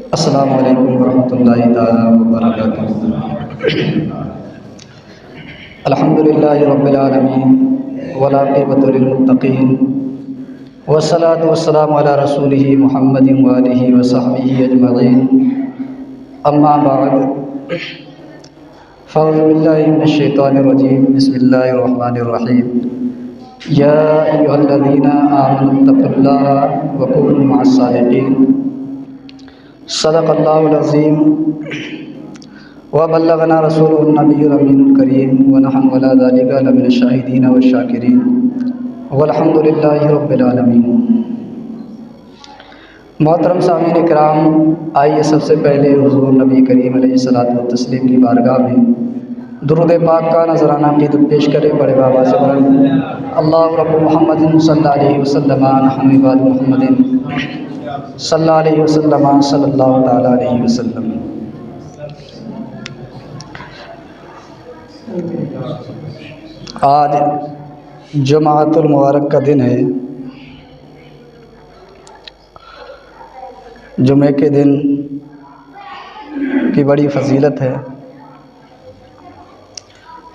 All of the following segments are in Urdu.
السلام علیکم ورحمۃ اللہ تعالیٰ وبرکاتہ۔ الحمدللہ رب العالمین والعاقبۃ للمتقین والصلاۃ والسلام علی رسولہ محمد وآلہ وصحبہ اجمعین، اما بعد فاعوذ باللہ من الشیطان الرجیم، بسم اللہ الرحمن الرحیم۔ یا ایھا الذین آمنوا اتقوا اللہ وکونوا مع الصادقین، صدق اللہ العظیم وبلغنا رسولہ النبی الامین الکریم ونحن علی ذلک لمن الشاہدین والشاکرین والحمد للہ رب العالمین۔ محترم سامعین کرام، آئیے سب سے پہلے حضور نبی کریم علیہ الصلاۃ والتسلیم کی بارگاہ میں درود پاک کا نذرانہ عقیدت پیش کرے بڑے بابا سے بلند اللہ رب محمد صلی اللہ علیہ وسلم نحن عباد محمد صلی اللہ علیہ وسلم صلی اللہ تعالیٰ علیہ وسلم۔ آج جمعۃ المبارک کا دن ہے۔ جمعے کے دن کی بڑی فضیلت ہے۔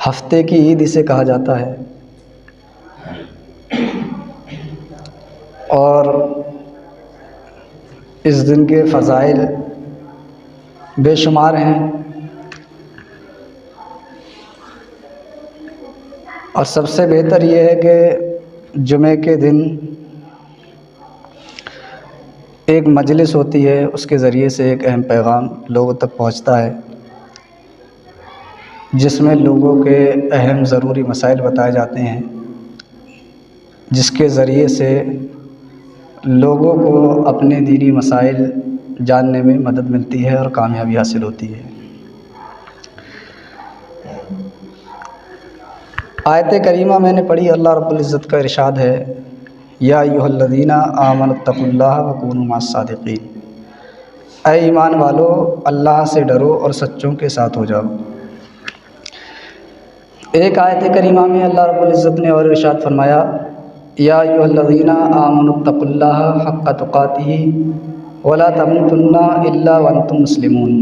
ہفتے کی عید اسے کہا جاتا ہے، اور اس دن کے فضائل بے شمار ہیں، اور سب سے بہتر یہ ہے کہ جمعے کے دن ایک مجلس ہوتی ہے، اس کے ذریعے سے ایک اہم پیغام لوگوں تک پہنچتا ہے، جس میں لوگوں کے اہم ضروری مسائل بتائے جاتے ہیں، جس کے ذریعے سے لوگوں کو اپنے دینی مسائل جاننے میں مدد ملتی ہے اور کامیابی حاصل ہوتی ہے۔ آیت کریمہ میں نے پڑھی، اللہ رب العزت کا ارشاد ہے، یا ایھا الذین آمنوا اتقوا اللہ وکونوا مع الصادقین، اے ایمان والو اللہ سے ڈرو اور سچوں کے ساتھ ہو جاؤ۔ ایک آیت کریمہ میں اللہ رب العزت نے اور ارشاد فرمایا، یا ایھا الذین آمنوا اتقوا اللہ حق تقاتہ ولا تموتن الا وانتم مسلمون،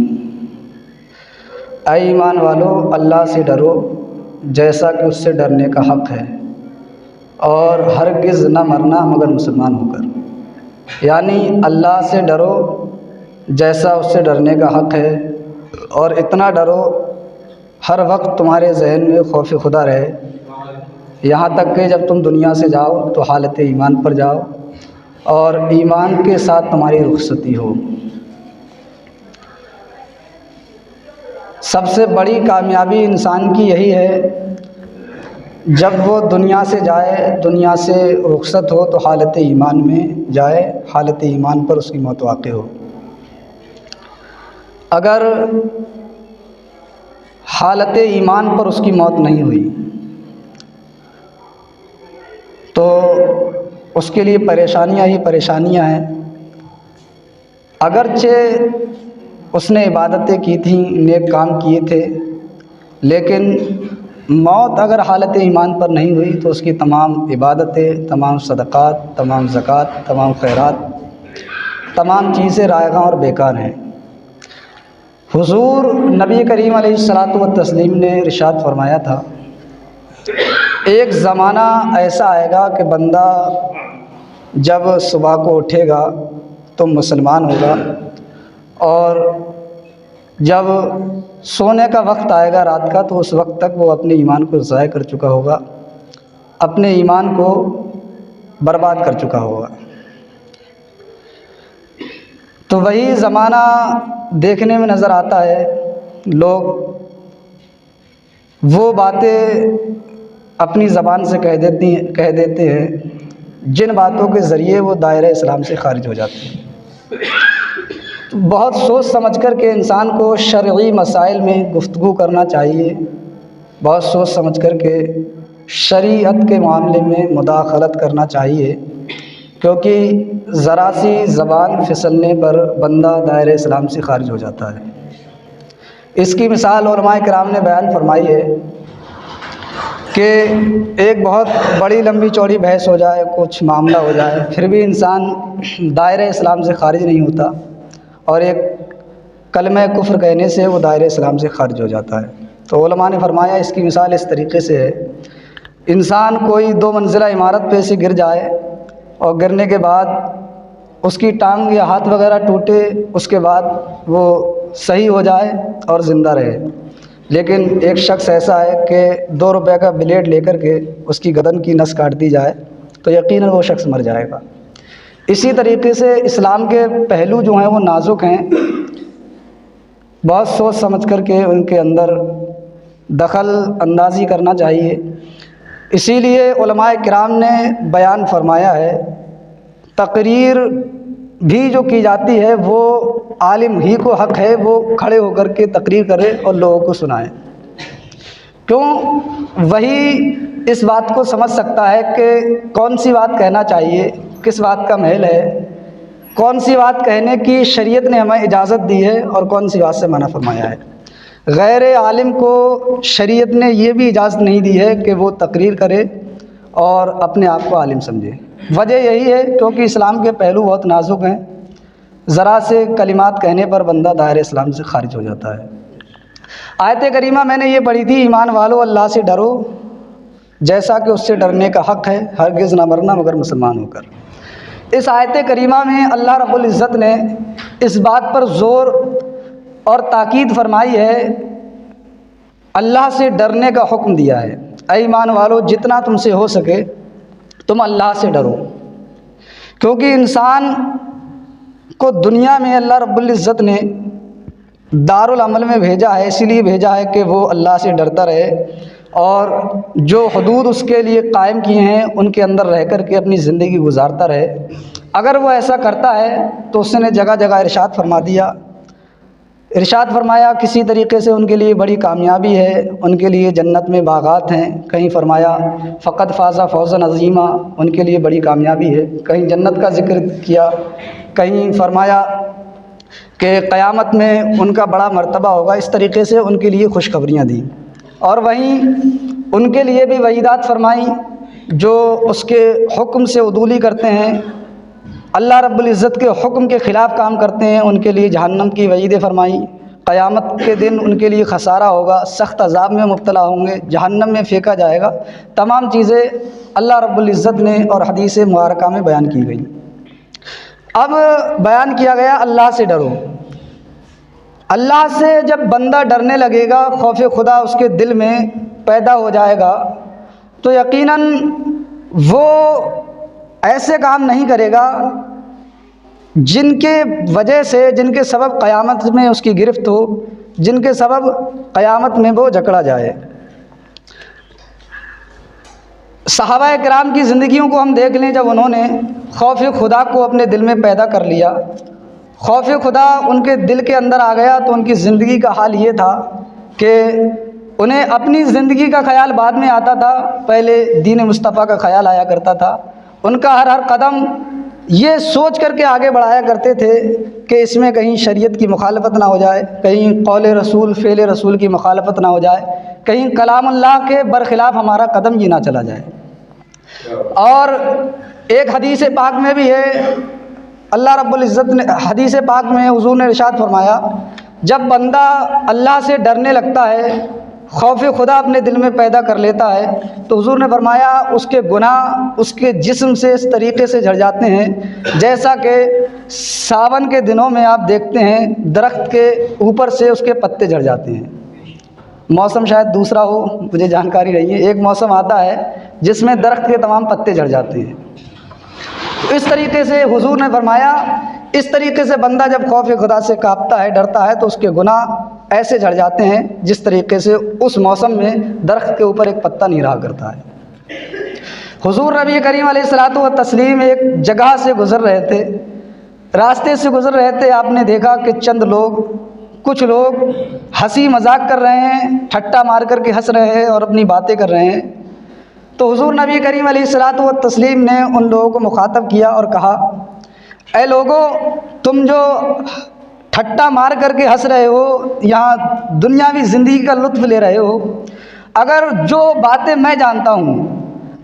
اے ایمان والو اللہ سے ڈرو جیسا کہ اس سے ڈرنے کا حق ہے، اور ہرگز نہ مرنا مگر مسلمان ہو کر۔ یعنی اللہ سے ڈرو جیسا اس سے ڈرنے کا حق ہے، اور اتنا ڈرو ہر وقت تمہارے ذہن میں خوف خدا رہے، یہاں تک کہ جب تم دنیا سے جاؤ تو حالت ایمان پر جاؤ، اور ایمان کے ساتھ تمہاری رخصتی ہو۔ سب سے بڑی کامیابی انسان کی یہی ہے، جب وہ دنیا سے جائے، دنیا سے رخصت ہو تو حالت ایمان میں جائے، حالت ایمان پر اس کی موت واقع ہو۔ اگر حالت ایمان پر اس کی موت نہیں ہوئی تو اس کے لیے پریشانیاں ہی پریشانیاں ہیں۔ اگرچہ اس نے عبادتیں کی تھیں، نیک کام کیے تھے، لیکن موت اگر حالت ایمان پر نہیں ہوئی تو اس کی تمام عبادتیں، تمام صدقات، تمام زکوٰۃ، تمام خیرات، تمام چیزیں رائگاں اور بیکار ہیں۔ حضور نبی کریم علیہ الصلاۃ والتسلیم نے ارشاد فرمایا تھا، ایک زمانہ ایسا آئے گا کہ بندہ جب صبح کو اٹھے گا تو مسلمان ہوگا، اور جب سونے کا وقت آئے گا رات کا تو اس وقت تک وہ اپنے ایمان کو ضائع کر چکا ہوگا، اپنے ایمان کو برباد کر چکا ہوگا۔ تو وہی زمانہ دیکھنے میں نظر آتا ہے، لوگ وہ باتیں اپنی زبان سے کہہ دیتے ہیں جن باتوں کے ذریعے وہ دائرہ اسلام سے خارج ہو جاتے ہیں۔ بہت سوچ سمجھ کر کے انسان کو شرعی مسائل میں گفتگو کرنا چاہیے، بہت سوچ سمجھ کر کے شریعت کے معاملے میں مداخلت کرنا چاہیے، کیونکہ ذرا سی زبان پھسلنے پر بندہ دائرہ اسلام سے خارج ہو جاتا ہے۔ اس کی مثال علماء کرام نے بیان فرمائی ہے کہ ایک بہت بڑی لمبی چوڑی بحث ہو جائے، کچھ معاملہ ہو جائے، پھر بھی انسان دائرہ اسلام سے خارج نہیں ہوتا، اور ایک کلمہ کفر کہنے سے وہ دائرہ اسلام سے خارج ہو جاتا ہے۔ تو علماء نے فرمایا اس کی مثال اس طریقے سے ہے، انسان کوئی 2 منزلہ عمارت پہ سے گر جائے اور گرنے کے بعد اس کی ٹانگ یا ہاتھ وغیرہ ٹوٹے، اس کے بعد وہ صحیح ہو جائے اور زندہ رہے، لیکن ایک شخص ایسا ہے کہ 2 روپے کا بلیڈ لے کر کے اس کی گردن کی نس کاٹ دی جائے تو یقیناً وہ شخص مر جائے گا۔ اسی طریقے سے اسلام کے پہلو جو ہیں وہ نازک ہیں، بہت سوچ سمجھ کر کے ان کے اندر دخل اندازی کرنا چاہیے۔ اسی لیے علماء کرام نے بیان فرمایا ہے، تقریر بھی جو کی جاتی ہے وہ عالم ہی کو حق ہے وہ کھڑے ہو کر کے تقریر کرے اور لوگوں کو سنائے، کیوں؟ وہی اس بات کو سمجھ سکتا ہے کہ کون سی بات کہنا چاہیے، کس بات کا محل ہے، کون سی بات کہنے کی شریعت نے ہمیں اجازت دی ہے اور کون سی بات سے منع فرمایا ہے۔ غیر عالم کو شریعت نے یہ بھی اجازت نہیں دی ہے کہ وہ تقریر کرے اور اپنے آپ کو عالم سمجھے۔ وجہ یہی ہے کیونکہ اسلام کے پہلو بہت نازک ہیں، ذرا سے کلمات کہنے پر بندہ دائرہ اسلام سے خارج ہو جاتا ہے۔ آیت کریمہ میں نے یہ پڑھی تھی، ایمان والو اللہ سے ڈرو جیسا کہ اس سے ڈرنے کا حق ہے، ہرگز نہ مرنا مگر مسلمان ہو کر۔ اس آیت کریمہ میں اللہ رب العزت نے اس بات پر زور اور تاکید فرمائی ہے، اللہ سے ڈرنے کا حکم دیا ہے، اے ایمان والو جتنا تم سے ہو سکے تم اللہ سے ڈرو، کیونکہ انسان کو دنیا میں اللہ رب العزت نے دارالعمل میں بھیجا ہے، اسی لیے بھیجا ہے کہ وہ اللہ سے ڈرتا رہے اور جو حدود اس کے لیے قائم کیے ہیں ان کے اندر رہ کر کے اپنی زندگی گزارتا رہے۔ اگر وہ ایسا کرتا ہے تو اس نے جگہ جگہ ارشاد فرما دیا، ارشاد فرمایا کسی طریقے سے ان کے لیے بڑی کامیابی ہے، ان کے لیے جنت میں باغات ہیں، کہیں فرمایا فقط فازا فوزا عظیما، ان کے لیے بڑی کامیابی ہے، کہیں جنت کا ذکر کیا، کہیں فرمایا کہ قیامت میں ان کا بڑا مرتبہ ہوگا، اس طریقے سے ان کے لیے خوشخبریاں دیں۔ اور وہیں ان کے لیے بھی وعیدات فرمائیں جو اس کے حکم سے عدولی کرتے ہیں، اللہ رب العزت کے حکم کے خلاف کام کرتے ہیں، ان کے لیے جہنم کی وعیدیں فرمائیں، قیامت کے دن ان کے لیے خسارہ ہوگا، سخت عذاب میں مبتلا ہوں گے، جہنم میں پھینکا جائے گا۔ تمام چیزیں اللہ رب العزت نے اور حدیث مبارکہ میں بیان کی گئی۔ اب بیان کیا گیا اللہ سے ڈرو۔ اللہ سے جب بندہ ڈرنے لگے گا، خوف خدا اس کے دل میں پیدا ہو جائے گا تو یقیناً وہ ایسے کام نہیں کرے گا جن کے وجہ سے، جن کے سبب قیامت میں اس کی گرفت ہو، جن کے سبب قیامت میں وہ جکڑا جائے۔ صحابہ کرام کی زندگیوں کو ہم دیکھ لیں، جب انہوں نے خوف خدا کو اپنے دل میں پیدا کر لیا، خوف خدا ان کے دل کے اندر آ گیا تو ان کی زندگی کا حال یہ تھا کہ انہیں اپنی زندگی کا خیال بعد میں آتا تھا، پہلے دین مصطفیٰ کا خیال آیا کرتا تھا۔ ان کا ہر قدم یہ سوچ کر کے آگے بڑھایا کرتے تھے کہ اس میں کہیں شریعت کی مخالفت نہ ہو جائے، کہیں قول رسول فعل رسول کی مخالفت نہ ہو جائے، کہیں کلام اللہ کے برخلاف ہمارا قدم یہ نہ چلا جائے۔ اور ایک حدیث پاک میں بھی ہے، اللہ رب العزت نے حدیث پاک میں حضور نے ارشاد فرمایا، جب بندہ اللہ سے ڈرنے لگتا ہے، خوف خدا اپنے دل میں پیدا کر لیتا ہے تو حضور نے فرمایا اس کے گناہ اس کے جسم سے اس طریقے سے جھڑ جاتے ہیں جیسا کہ ساون کے دنوں میں آپ دیکھتے ہیں درخت کے اوپر سے اس کے پتے جھڑ جاتے ہیں۔ موسم شاید دوسرا ہو، مجھے جانکاری نہیں ہے، ایک موسم آتا ہے جس میں درخت کے تمام پتے جھڑ جاتے ہیں۔ اس طریقے سے حضور نے فرمایا اس طریقے سے بندہ جب خوف خدا سے کانپتا ہے، ڈرتا ہے تو اس کے گناہ ایسے جھڑ جاتے ہیں جس طریقے سے اس موسم میں درخت کے اوپر ایک پتا نہیں رہا کرتا ہے۔ حضور نبی کریم علیہ الصلوۃ والتسلیم ایک جگہ سے گزر رہے تھے، راستے سے گزر رہے تھے، آپ نے دیکھا کہ کچھ لوگ ہنسی مذاق کر رہے ہیں، ٹھٹا مار کر کے ہنس رہے ہیں اور اپنی باتیں کر رہے ہیں۔ تو حضور نبی کریم علیہ الصلوۃ والتسلیم نے ان لوگوں کو مخاطب کیا اور کہا، اے لوگو، تم جو ٹھٹا مار کر کے ہنس رہے ہو، یہاں دنیاوی زندگی کا لطف لے رہے ہو، اگر جو باتیں میں جانتا ہوں،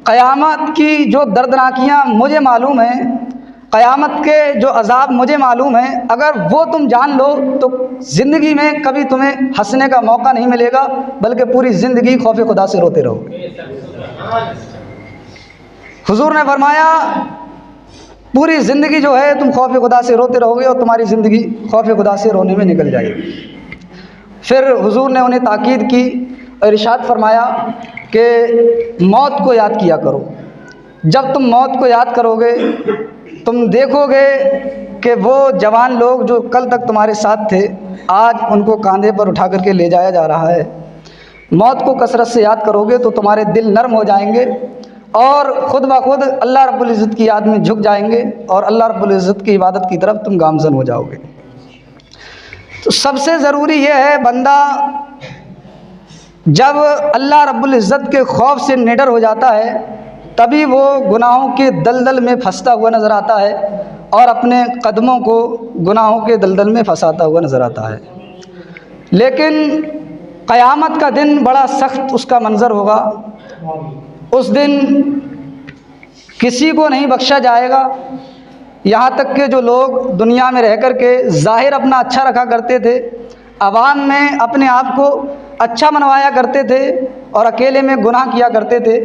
قیامت کی جو دردناکیاں مجھے معلوم ہیں، قیامت کے جو عذاب مجھے معلوم ہے، اگر وہ تم جان لو تو زندگی میں کبھی تمہیں ہنسنے کا موقع نہیں ملے گا، بلکہ پوری زندگی خوف خدا سے روتے رہو گے۔ حضور نے فرمایا پوری زندگی جو ہے تم خوف خدا سے روتے رہو گے، اور تمہاری زندگی خوف خدا سے رونے میں نکل جائے گی۔ پھر حضور نے انہیں تاکید کی اور ارشاد فرمایا کہ موت کو یاد کیا کرو۔ جب تم موت کو یاد کرو گے تم دیکھو گے کہ وہ جوان لوگ جو کل تک تمہارے ساتھ تھے آج ان کو کاندھے پر اٹھا کر کے لے جایا جا رہا ہے۔ موت کو کثرت سے یاد کرو گے تو تمہارے دل نرم ہو جائیں گے اور خود بخود اللہ رب العزت کی یاد میں جھک جائیں گے، اور اللہ رب العزت کی عبادت کی طرف تم گامزن ہو جاؤ گے۔ تو سب سے ضروری یہ ہے بندہ جب اللہ رب العزت کے خوف سے نڈر ہو جاتا ہے تبھی وہ گناہوں کے دلدل میں پھنستا ہوا نظر آتا ہے اور اپنے قدموں کو گناہوں کے دلدل میں پھنساتا ہوا نظر آتا ہے۔ لیکن قیامت کا دن بڑا سخت اس کا منظر ہوگا۔ اس دن کسی کو نہیں بخشا جائے گا، یہاں تک کہ جو لوگ دنیا میں رہ کر کے ظاہر اپنا اچھا رکھا کرتے تھے، عوام میں اپنے آپ کو اچھا منوایا کرتے تھے اور اکیلے میں گناہ کیا کرتے تھے،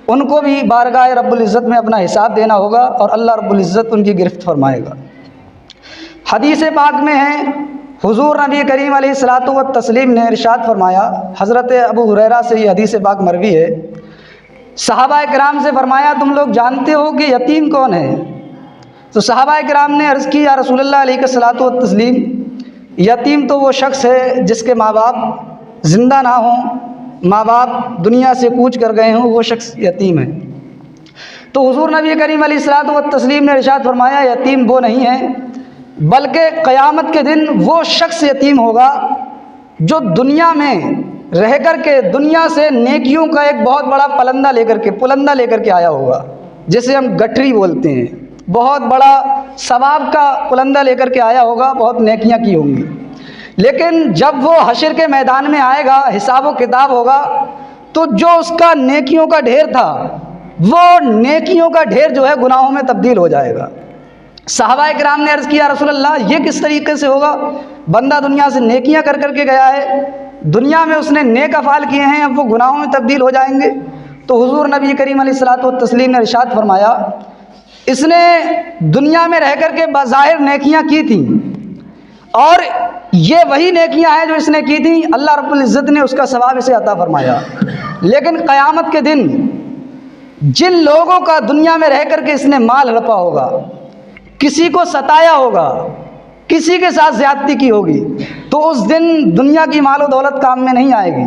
ان کو بھی بارگاہ رب العزت میں اپنا حساب دینا ہوگا اور اللہ رب العزت ان کی گرفت فرمائے گا۔ حدیث پاک میں ہے، حضور نبی کریم علیہ الصلاۃ والتسلیم نے ارشاد فرمایا، حضرت ابو ہریرہ سے یہ حدیث پاک مروی ہے، صحابہ کرام سے فرمایا تم لوگ جانتے ہو کہ یتیم کون ہے؟ تو صحابہ کرام نے عرض کی یا رسول اللہ علیہ الصلاۃ والتسلیم، یتیم تو وہ شخص ہے جس کے ماں باپ زندہ نہ ہوں، ماں باپ دنیا سے کوچ کر گئے ہوں، وہ شخص یتیم ہے۔ تو حضور نبی کریم علیہ الصلاۃ والتسلیم نے ارشاد فرمایا یتیم وہ نہیں ہے، بلکہ قیامت کے دن وہ شخص یتیم ہوگا جو دنیا میں رہ کر کے دنیا سے نیکیوں کا ایک بہت بڑا پلندہ لے کر کے آیا ہوگا، جسے ہم گٹھری بولتے ہیں، بہت بڑا ثواب کا پلندہ لے کر کے آیا ہوگا، بہت نیکیاں کی ہوں گی۔ لیکن جب وہ حشر کے میدان میں آئے گا، حساب و کتاب ہوگا، تو جو اس کا نیکیوں کا ڈھیر تھا وہ نیکیوں کا ڈھیر جو ہے گناہوں میں تبدیل ہو جائے گا۔ صحابہ کرام نے عرض کیا رسول اللہ یہ کس طریقے سے ہوگا؟ بندہ دنیا سے نیکیاں کر کر کے گیا ہے، دنیا میں اس نے نیک افعال کیے ہیں، اب وہ گناہوں میں تبدیل ہو جائیں گے؟ تو حضور نبی کریم علیہ الصلاۃ والتسلیم نے ارشاد فرمایا اس نے دنیا میں رہ کر کے بظاہر نیکیاں کی تھیں، اور یہ وہی نیکیاں ہیں جو اس نے کی تھیں، اللہ رب العزت نے اس کا ثواب اسے عطا فرمایا۔ لیکن قیامت کے دن جن لوگوں کا دنیا میں رہ کر کے اس نے مال ہڑپا ہوگا، کسی کو ستایا ہوگا، کسی کے ساتھ زیادتی کی ہوگی، تو اس دن دنیا کی مال و دولت کام میں نہیں آئے گی،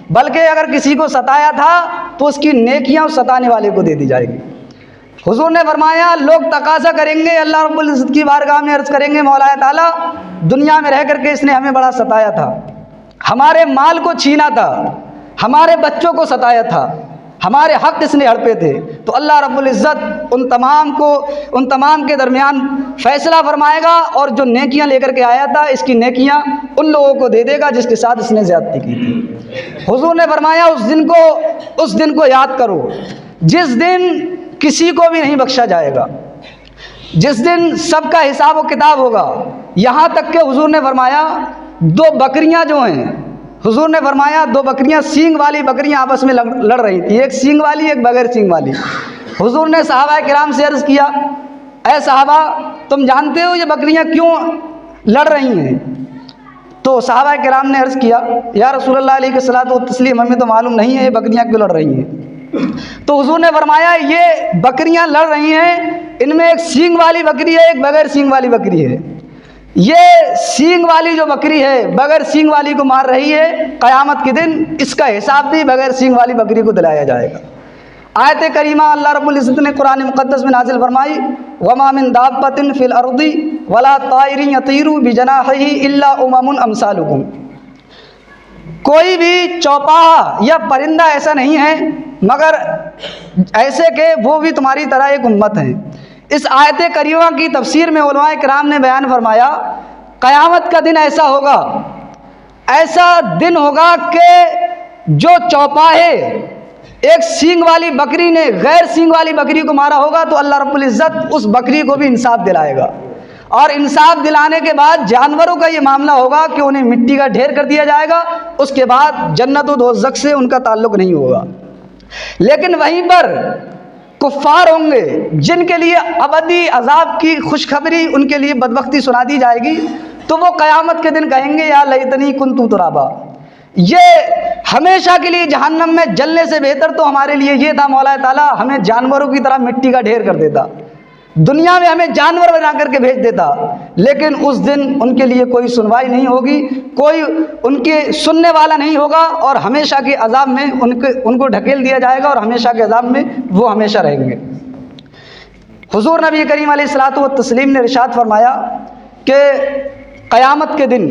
بلکہ اگر کسی کو ستایا تھا تو اس کی نیکیاں اس ستانے والے کو دے دی جائے گی۔ حضور نے فرمایا لوگ تقاضا کریں گے، اللہ رب العزت کی بارگاہ میں عرض کریں گے مولا تعالیٰ دنیا میں رہ کر کے اس نے ہمیں بڑا ستایا تھا، ہمارے مال کو چھینا تھا، ہمارے بچوں کو ستایا تھا، ہمارے حق اس نے ہڑپے تھے۔ تو اللہ رب العزت ان تمام کے درمیان فیصلہ فرمائے گا، اور جو نیکیاں لے کر کے آیا تھا اس کی نیکیاں ان لوگوں کو دے دے گا جس کے ساتھ اس نے زیادتی کی تھی۔ حضور نے فرمایا اس دن کو یاد کرو جس دن کسی کو بھی نہیں بخشا جائے گا، جس دن سب کا حساب و کتاب ہوگا، یہاں تک کہ حضور نے فرمایا دو بکریاں جو ہیں، حضور نے فرمایا دو بکریاں سینگ والی بکریاں آپس میں لڑ رہی تھیں، ایک سینگ والی ایک بغیر سینگ والی۔ حضور نے صحابہ کرام سے عرض کیا اے صحابہ تم جانتے ہو یہ بکریاں کیوں لڑ رہی ہیں؟ تو صحابہ کرام نے عرض کیا یا رسول اللہ علیہ الصلوۃ والتسلیم ہمیں تو معلوم نہیں ہے یہ بکریاں کیوں لڑ رہی ہیں۔ تو حضور نے فرمایا یہ بکریاں لڑ رہی ہیں، ان میں ایک سینگ والی بکری ہے ایک بغیر سینگ والی بکری ہے، یہ سینگ والی جو بکری ہے بغیر سینگ والی کو مار رہی ہے، قیامت کے دن اس کا حساب بھی بغیر سینگ والی بکری کو دلایا جائے گا۔ آیت کریمہ اللہ رب العزت نے قرآن مقدس میں نازل فرمائی وَمَا مِن دَابَّةٍ فِي الْأَرْضِ وَلَا طَائِرٍ يَطِيرُ بِجَنَاحِهِ إِلَّا أُمَمٌ أَمْثَالُكُمْ، کوئی بھی چوپاہا یا پرندہ ایسا نہیں ہے مگر ایسے کہ وہ بھی تمہاری طرح ایک امت ہیں۔ اس آیت کریمہ کی تفسیر میں علماء کرام نے بیان فرمایا قیامت کا دن ایسا ہوگا، ایسا دن ہوگا کہ جو چوپاہے ایک سینگ والی بکری نے غیر سینگ والی بکری کو مارا ہوگا تو اللہ رب العزت اس بکری کو بھی انصاف دلائے گا، اور انصاف دلانے کے بعد جانوروں کا یہ معاملہ ہوگا کہ انہیں مٹی کا ڈھیر کر دیا جائے گا، اس کے بعد جنت و دوزخ سے ان کا تعلق نہیں ہوگا۔ لیکن وہیں پر کفار ہوں گے جن کے لیے ابدی عذاب کی خوشخبری ان کے لیے بدبختی سنا دی جائے گی، تو وہ قیامت کے دن کہیں گے یا لیتنی کنت ترابا، یہ ہمیشہ کے لیے جہنم میں جلنے سے بہتر تو ہمارے لیے یہ تھا مولا تعالیٰ ہمیں جانوروں کی طرح مٹی کا ڈھیر کر دیتا، دنیا میں ہمیں جانور بنا کر کے بھیج دیتا۔ لیکن اس دن ان کے لیے کوئی سنوائی نہیں ہوگی، کوئی ان کے سننے والا نہیں ہوگا، اور ہمیشہ کے عذاب میں ان کو ڈھکیل دیا جائے گا، اور ہمیشہ کے عذاب میں وہ ہمیشہ رہیں گے۔ حضور نبی کریم علیہ الصلوۃ والتسلیم نے ارشاد فرمایا کہ قیامت کے دن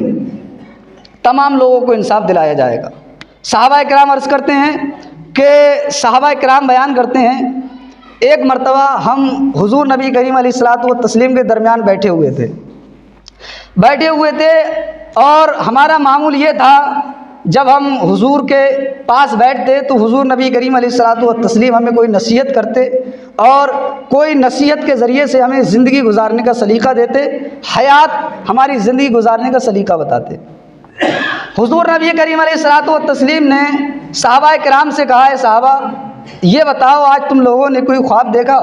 تمام لوگوں کو انصاف دلایا جائے گا۔ صحابہ کرام عرض کرتے ہیں کہ صحابہ کرام بیان کرتے ہیں ایک مرتبہ ہم حضور نبی کریم علیہ الصلوۃ والتسلیم کے درمیان بیٹھے ہوئے تھے اور ہمارا معمول یہ تھا جب ہم حضور کے پاس بیٹھتے تو حضور نبی کریم علیہ الصلوۃ والتسلیم ہمیں کوئی نصیحت کرتے اور کوئی نصیحت کے ذریعے سے ہمیں زندگی گزارنے کا سلیقہ دیتے، حیات ہماری زندگی گزارنے کا سلیقہ بتاتے۔ حضور نبی کریم علیہ الصلوۃ والتسلیم نے صحابہ کرام سے کہا ہے صحابہ یہ بتاؤ آج تم لوگوں نے کوئی خواب دیکھا؟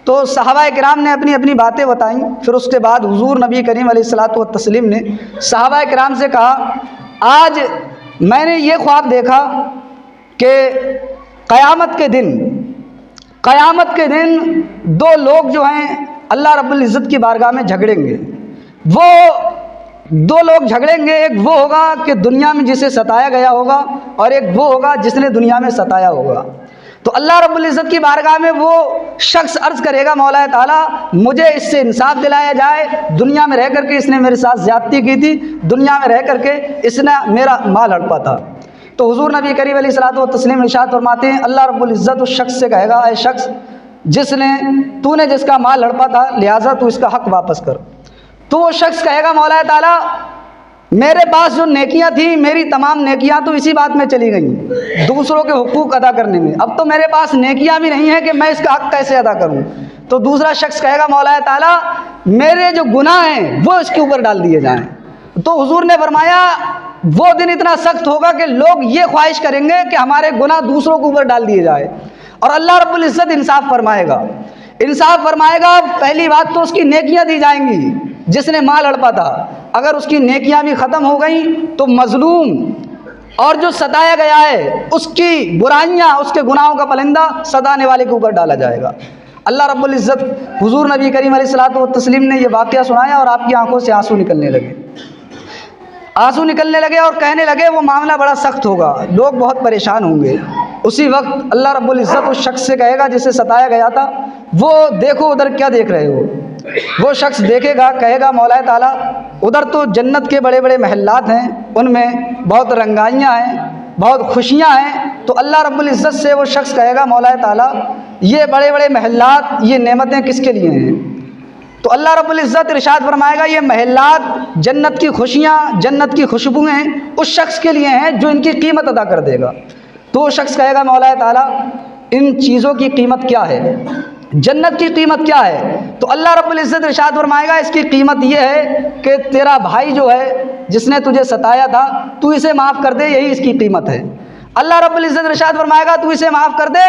تو صحابہ کرام نے اپنی اپنی باتیں بتائیں۔ پھر اس کے بعد حضور نبی کریم علیہ الصلوۃ والتسلیم نے صحابہ کرام سے کہا آج میں نے یہ خواب دیکھا کہ قیامت کے دن دو لوگ جو ہیں اللہ رب العزت کی بارگاہ میں جھگڑیں گے۔ وہ دو لوگ جھگڑیں گے، ایک وہ ہوگا کہ دنیا میں جسے ستایا گیا ہوگا، اور ایک وہ ہوگا جس نے دنیا میں ستایا ہوگا۔ تو اللہ رب العزت کی بارگاہ میں وہ شخص عرض کرے گا مولا تعالیٰ مجھے اس سے انصاف دلایا جائے، دنیا میں رہ کر کے اس نے میرے ساتھ زیادتی کی تھی، دنیا میں رہ کر کے اس نے میرا مال ہڑپا تھا۔ تو حضور نبی کریم علیہ الصلوۃ والتسلیم ارشاد فرماتے ہیں اللہ رب العزت اس شخص سے کہے گا اے شخص تو نے جس کا مال ہڑپا تھا لہٰذا تو اس کا حق واپس کر۔ تو وہ شخص کہے گا مولا تعالیٰ میرے پاس جو نیکیاں تھیں میری تمام نیکیاں تو اسی بات میں چلی گئیں، دوسروں کے حقوق ادا کرنے میں، اب تو میرے پاس نیکیاں بھی نہیں ہیں کہ میں اس کا حق کیسے ادا کروں۔ تو دوسرا شخص کہے گا مولا تعالیٰ میرے جو گناہ ہیں وہ اس کے اوپر ڈال دیے جائیں۔ تو حضور نے فرمایا وہ دن اتنا سخت ہوگا کہ لوگ یہ خواہش کریں گے کہ ہمارے گناہ دوسروں کے اوپر ڈال دیے جائے، اور اللہ رب العزت انصاف فرمائے گا۔ پہلی بات تو اس کی نیکیاں دی جائیں گی، جس نے مال ہڑپا تھا اگر اس کی نیکیاں بھی ختم ہو گئیں تو مظلوم اور جو ستایا گیا ہے اس کی برائیاں اس کے گناہوں کا پلندہ ستانے والے کے اوپر ڈالا جائے گا۔ اللہ رب العزت حضور نبی کریم علیہ الصلوۃ والتسلیم نے یہ واقعہ سنایا اور آپ کی آنکھوں سے آنسو نکلنے لگے اور کہنے لگے وہ معاملہ بڑا سخت ہوگا، لوگ بہت پریشان ہوں گے۔ اسی وقت اللہ رب العزت اس شخص سے کہے گا جسے ستایا گیا تھا وہ دیکھو ادھر کیا دیکھ رہے ہو؟ وہ شخص دیکھے گا کہے گا مولا تعالیٰ ادھر تو جنت کے بڑے بڑے محلات ہیں، ان میں بہت رنگائیاں ہیں، بہت خوشیاں ہیں۔ تو اللہ رب العزت سے وہ شخص کہے گا مولا تعالیٰ یہ بڑے بڑے محلات یہ نعمتیں کس کے لیے ہیں؟ تو اللہ رب العزت ارشاد فرمائے گا یہ محلات جنت کی خوشیاں جنت کی خوشبوئیں اس شخص کے لیے ہیں جو ان کی قیمت ادا کر دے گا۔ تو وہ شخص کہے گا مولا تعالیٰ ان چیزوں کی قیمت کیا ہے، جنت کی قیمت کیا ہے؟ تو اللہ رب العزت ارشاد فرمائے گا اس کی قیمت یہ ہے کہ تیرا بھائی جو ہے جس نے تجھے ستایا تھا تو اسے معاف کر دے، یہی اس کی قیمت ہے۔ اللہ رب العزت ارشاد فرمائے گا تو اسے معاف کر دے،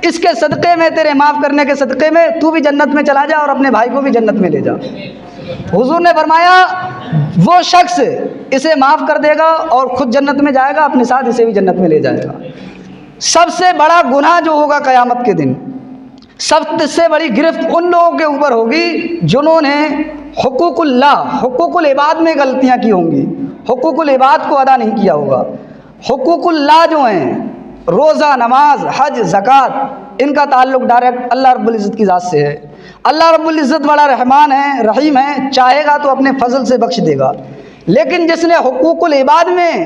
اس کے صدقے میں تیرے معاف کرنے کے صدقے میں تو بھی جنت میں چلا جا اور اپنے بھائی کو بھی جنت میں لے جا۔ حضور نے فرمایا وہ شخص اسے معاف کر دے گا اور خود جنت میں جائے گا، اپنے ساتھ اسے بھی جنت میں لے جائے گا۔ سب سے بڑا گناہ جو ہوگا قیامت کے دن، سب سے بڑی گرفت ان لوگوں کے اوپر ہوگی جنہوں نے حقوق اللہ حقوق العباد میں غلطیاں کی ہوں گی، حقوق العباد کو ادا نہیں کیا ہوگا۔ حقوق اللہ جو ہیں روزہ نماز حج زکوٰۃ ان کا تعلق ڈائریکٹ اللہ رب العزت کی ذات سے ہے۔ اللہ رب العزت بڑا رحمان ہے رحیم ہے، چاہے گا تو اپنے فضل سے بخش دے گا، لیکن جس نے حقوق العباد میں